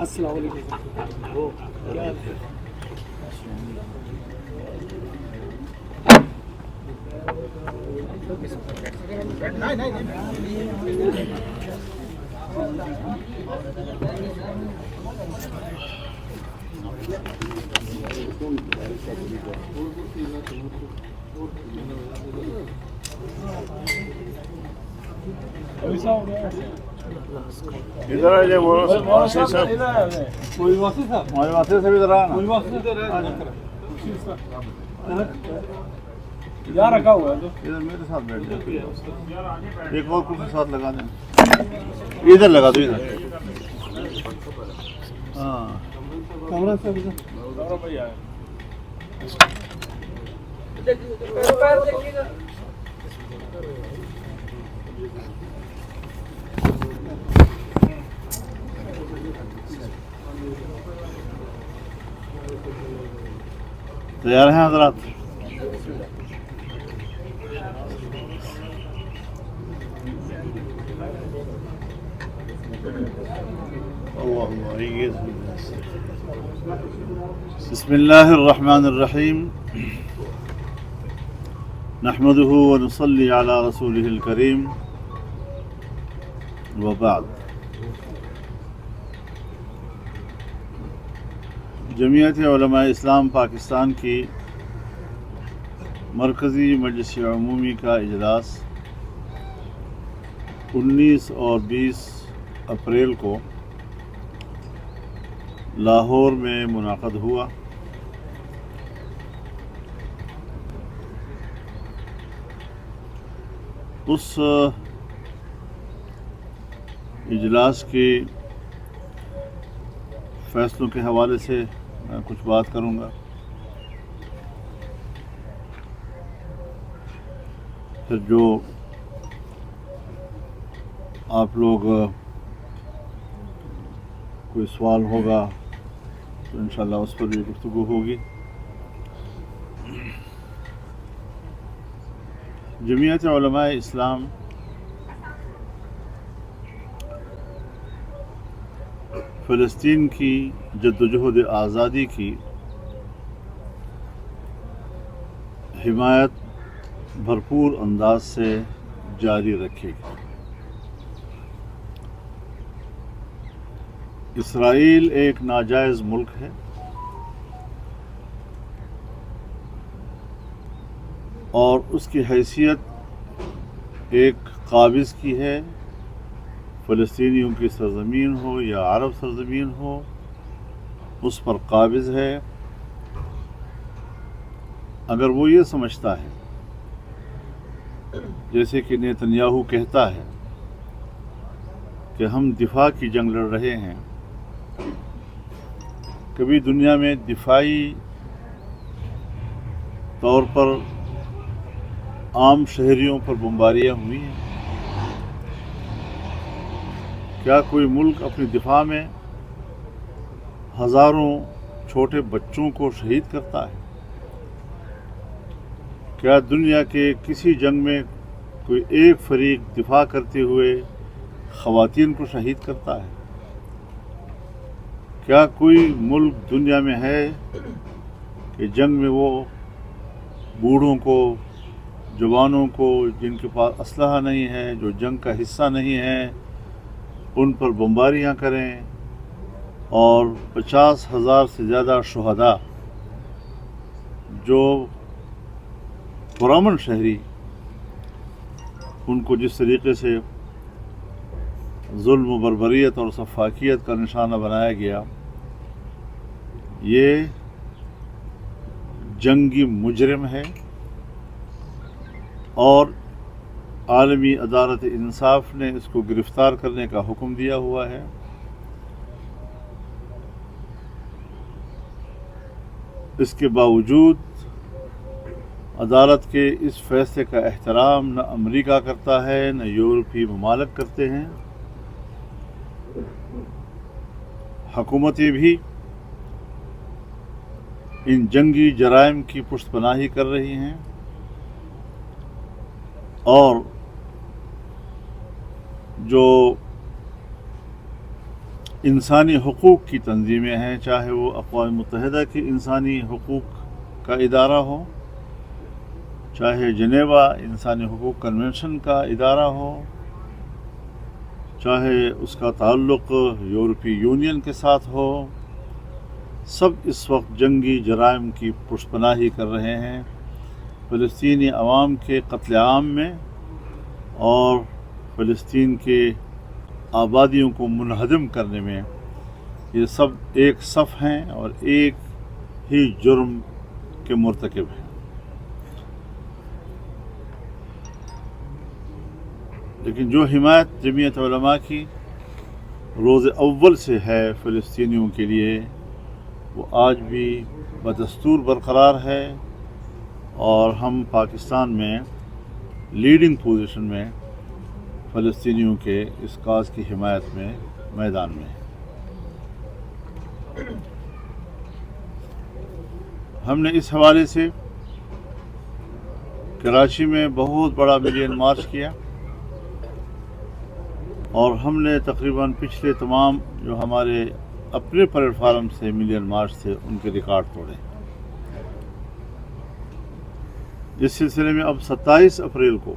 السلام علیکم. ادھر آ جائے مولانا صاحب کوئی واسطہ صاحب ہمارے واسطے سے بھی ادھر آنا. کوئی واسطہ یہاں رکھا ہوا ہے تو ادھر میرے ساتھ بیٹھ جائے. ایک اور کرسی ساتھ لگا دیں. ادھر لگا دو ادھر. ہاں کمرہ صاحب ادھر. تیار ہیں حضرات؟ بسم اللہ الرحمن الرحیم. نحمده ونصلي على رسوله الكريم وبعد. جمعیت علماء اسلام پاکستان کی مرکزی مجلس عمومی کا اجلاس 19 اور 20 اپریل کو لاہور میں منعقد ہوا. اس اجلاس کے فیصلوں کے حوالے سے میں کچھ بات کروں گا. پھر جو آپ لوگ کوئی سوال ہوگا تو انشاءاللہ اس پر بھی گفتگو ہوگی. جمعیت علماء اسلام فلسطین کی جدوجہد آزادی کی حمایت بھرپور انداز سے جاری رکھے گی. اسرائیل ایک ناجائز ملک ہے اور اس کی حیثیت ایک قابض کی ہے. فلسطینیوں کی سرزمین ہو یا عرب سرزمین ہو اس پر قابض ہے. اگر وہ یہ سمجھتا ہے جیسے کہ نیتنیاہو کہتا ہے کہ ہم دفاع کی جنگ لڑ رہے ہیں، کبھی دنیا میں دفاعی طور پر عام شہریوں پر بمباریاں ہوئی ہیں؟ کیا کوئی ملک اپنی دفاع میں ہزاروں چھوٹے بچوں کو شہید کرتا ہے؟ کیا دنیا کے کسی جنگ میں کوئی ایک فریق دفاع کرتے ہوئے خواتین کو شہید کرتا ہے؟ کیا کوئی ملک دنیا میں ہے کہ جنگ میں وہ بوڑھوں کو، جوانوں کو، جن کے پاس اسلحہ نہیں ہے، جو جنگ کا حصہ نہیں ہے، ان پر بمباریاں کریں اور 50,000 سے زیادہ شہداء جو پرامن شہری ان کو جس طریقے سے ظلم و بربریت اور سفاکیت کا نشانہ بنایا گیا، یہ جنگی مجرم ہے اور عالمی عدالت انصاف نے اس کو گرفتار کرنے کا حکم دیا ہوا ہے. اس کے باوجود عدالت کے اس فیصلے کا احترام نہ امریکہ کرتا ہے نہ یورپی ممالک کرتے ہیں. حکومتیں بھی ان جنگی جرائم کی پشت پناہی کر رہی ہیں اور جو इंसानी हुकूक की तंजीमें हैं, चाहे वो अक़वाम मुत्तहिदा की इंसानी हुकूक का इदारा हो, चाहे जनेवा इंसानी हुकूक कन्वेंशन का इदारा हो, चाहे उसका ताल्लुक़ यूरोपीय यूनियन के साथ हो, सब इस वक्त जंगी जराइम की पुष्पनाही कर रहे हैं। फ़लस्तीनी अवाम के क़त्ल-ए-आम में और फ़लस्तीन के आबादियों को मुनहदम करने में ये सब एक सफ़ हैं और एक ही जुर्म के मुर्तकिब हैं। लेकिन जो हिमायत जमीयत उलमा की रोज़ अव्वल से है फ़लस्तीनियों के लिए, वो आज भी बदस्तूर बरकरार है और हम पाकिस्तान में लीडिंग पोजीशन में फ़लस्तीनियों के इस काज की हिमायत में मैदान में है। हमने इस हवाले से कराची में बहुत बड़ा मिलियन मार्च किया और हमने तकरीबन पिछले तमाम जो हमारे अपने प्लेटफार्म से मिलियन मार्च थे उनके रिकॉर्ड तोड़े। इस सिलसिले में अब 27 अप्रैल को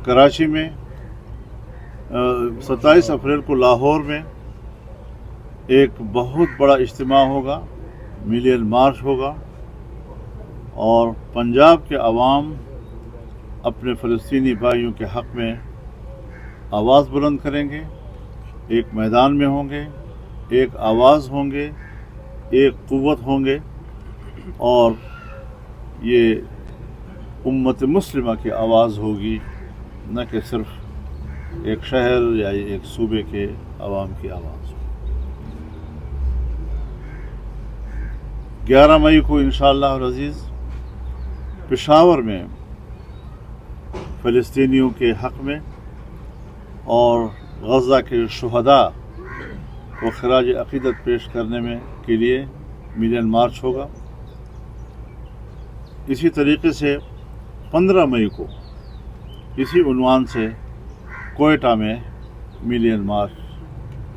कराची में 27 अप्रैल को लाहौर में एक बहुत बड़ा इज्तिमा होगा, मिलियन मार्च होगा और पंजाब के अवाम अपने फ़लस्तीनी भाइयों के हक़ में आवाज़ बुलंद करेंगे, एक मैदान में होंगे, एक आवाज़ होंगे, एक क़ुव्वत होंगे और ये उम्मत मुस्लिमा की आवाज़ होगी, न कि सिर्फ एक शहर या एक सूबे के अवाम की आवाज़। 11 मई को इंशाअल्लाह अज़ीज़ पेशावर में फ़लस्तीनियों के हक़ में और गज़ा के शुहदा को खराज अक़ीदत पेश करने में के लिए मिलियन मार्च होगा। इसी तरीके से 15 मई को इसी उन्वान से कोयटा में मिलियन मार्च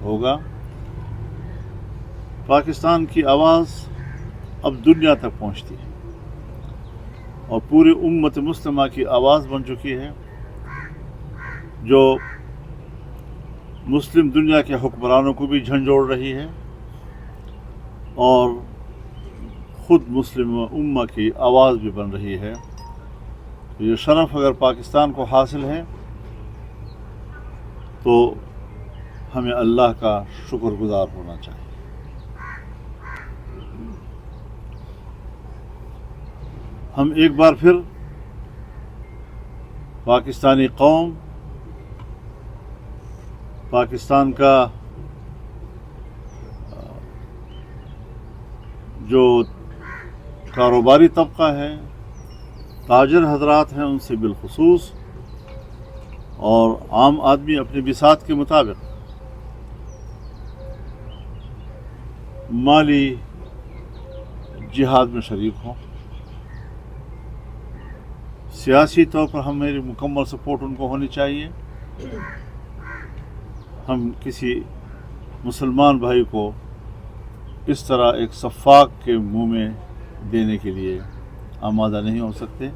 होगा। पाकिस्तान की आवाज़ अब दुनिया तक पहुंचती है और पूरी उम्मत मुस्लिमा की आवाज़ बन चुकी है, जो मुस्लिम दुनिया के हुक्मरानों को भी झंझोड़ रही है और ख़ुद मुस्लिम उम्मा की आवाज़ भी बन रही है। ये शरफ़ अगर पाकिस्तान को हासिल है तो हमें अल्लाह का शुक्रगुज़ार होना चाहिए। हम एक बार फिर पाकिस्तानी कौम, पाकिस्तान का जो कारोबारी तबका है, ताजर हजरात हैं, उनसे बिलखुसूस और आम आदमी अपने बिसात के मुताबिक माली जिहाद में शरीक हों। सियासी तौर पर हमें मुकम्मल सपोर्ट उनको होनी चाहिए। हम किसी मुसलमान भाई को इस तरह एक सफ़ाक के मुंह में देने के लिए आमादा नहीं हो सकते।